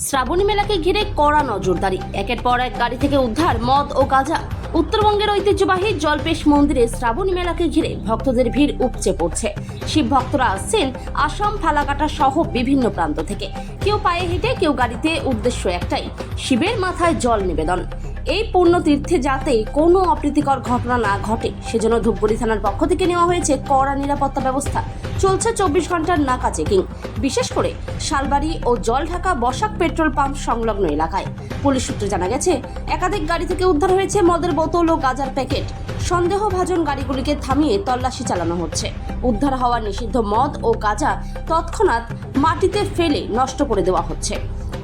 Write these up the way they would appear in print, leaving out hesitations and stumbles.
শ্রাবণী মেলাকে ঘিরে কড়া নজরদারি, একের পর এক গাড়ি থেকে উদ্ধার মদ ও গাঁজা। উত্তরবঙ্গের ঐতিহ্যবাহী জল্পেশ মন্দিরে শ্রাবণী মেলাকে ঘিরে ভক্তদের ভিড় উপচে পড়ছে। শিব ভক্তরা আসছেন আসাম, ফালাকাটা সহ বিভিন্ন প্রান্ত থেকে। কেউ পায়ে হেঁটে, কেউ গাড়িতে। উদ্দেশ্য একটাই, শিবের মাথায় জল নিবেদন। এই পুণ্যতীর্থে যাতে কোনো অপ্রীতিকর ঘটনা না ঘটে, সেজন্য ধূপগুড়ি থানার পক্ষ থেকে নেওয়া হয়েছে কড়া নিরাপত্তা ব্যবস্থা। চলছে 24 ঘন্টার নাকা চেকিং, বিশেষ করে শালবাড়ি ও জলঢাকা বসাক পেট্রোল পাম্প সংলগ্ন এলাকায়। পুলিশ সূত্রে জানা গেছে, একাধিক গাড়ি থেকে উদ্ধার হয়েছে মদের বোতল ও গাঁজার প্যাকেট। সন্দেহভাজন গাড়িগুলিকে থামিয়ে তল্লাশি চালানো হচ্ছে। উদ্ধার হওয়া নিষিদ্ধ মদ ও গাঁজা তৎক্ষণাৎ মাটিতে ফেলে নষ্ট করে দেওয়া হচ্ছে।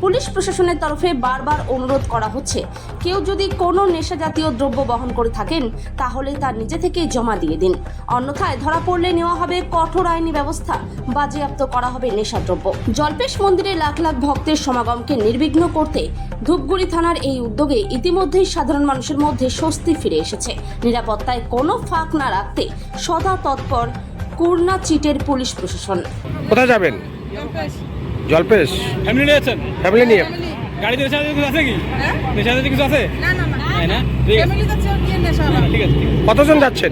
পুলিশ প্রশাসনের তরফে বারবার অনুরোধ করা হচ্ছে, কেউ যদি কোনো নেশাজাতীয় দ্রব্য বহন করে থাকেন তাহলে তা নিজে থেকেই জমা দিয়ে দিন, অন্যথায় ধরা পড়লে নেওয়া হবে কঠোর আইনি ব্যবস্থা, বাজেয়াপ্ত করা হবে নেশাদ্রব্য। জল্পেশ মন্দিরে লাখ লাখ ভক্তের সমাগমকে নির্বিঘ্ন করতে ধূপগুড়ি থানার এই উদ্যোগে ইতিমধ্যেই সাধারণ মানুষের মধ্যে স্বস্তি ফিরে এসেছে। নিরাপত্তায় কোনো ফাঁক না রাখতে সদা তৎপর কুরনা চিটের পুলিশ প্রশাসন। কোথায় যাবেন? জল্পেশ ফ্যামিলি নিয়ে আছেন? ফ্যামিলি নিয়ে। গাড়িতে নেশা কিছু আছে কি? নেশা জাতীয় কিছু আছে? না না না না, ঠিক আছে, ফ্যামিলি যাচ্ছে, কি নেশা হবে? ঠিক আছে। কতজন যাচ্ছেন?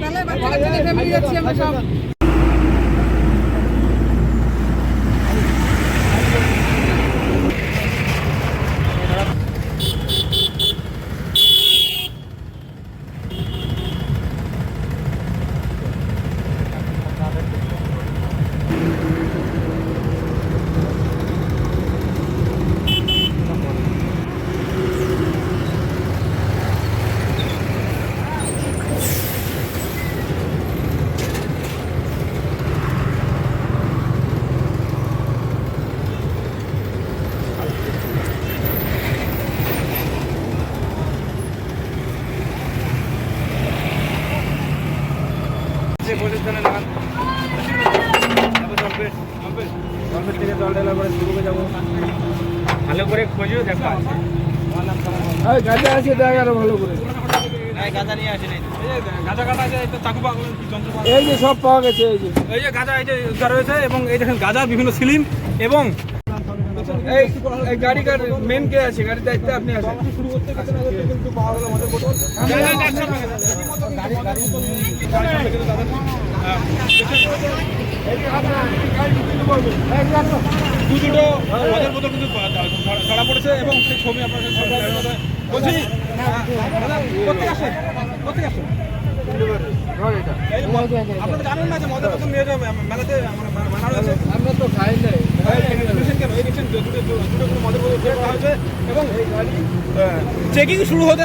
তাহলে বাচ্চা ফ্যামিলি যাচ্ছি আমরা সব। পুলিশ থানা লাগান। জলপেশ থেকে জল ঢালার পরে শুরু যাবো। ভালো করে খোঁজো, দেখো আছে। গাঁজা আছে, দেখ আরো ভালো করে। গাঁজা নিয়ে আসেন। গাঁজা কাটা আছে, চাকু পাগল যন্ত্র। এই যে সব পাওয়া গেছে, এই যে গাঁজা, এই যে উদ্ধার হয়েছে, এবং এই দেখেন গাঁজার বিভিন্ন সিলিম এবং এই গাড়ির মেন কে আছে? গাড়ির দায়িত্বে আপনি আছেন। শুরু করতে গেছেন কিন্তু পাওয়া গেল আমাদের বোতল। দুটো মদের বোতল কিন্তু ধরা পড়েছে এবং সেই ছবি আপনার বলছি। কোথায় আসেন? আপনারা জানেন না যে মদের বোতল নিয়ে যাবে মেলাতে মানা রয়েছে? আমরা তো খাই নাই। কেন এই দেখছেন দুটো মদের বোতল হয়েছে এবং চেকিং শুরু হতে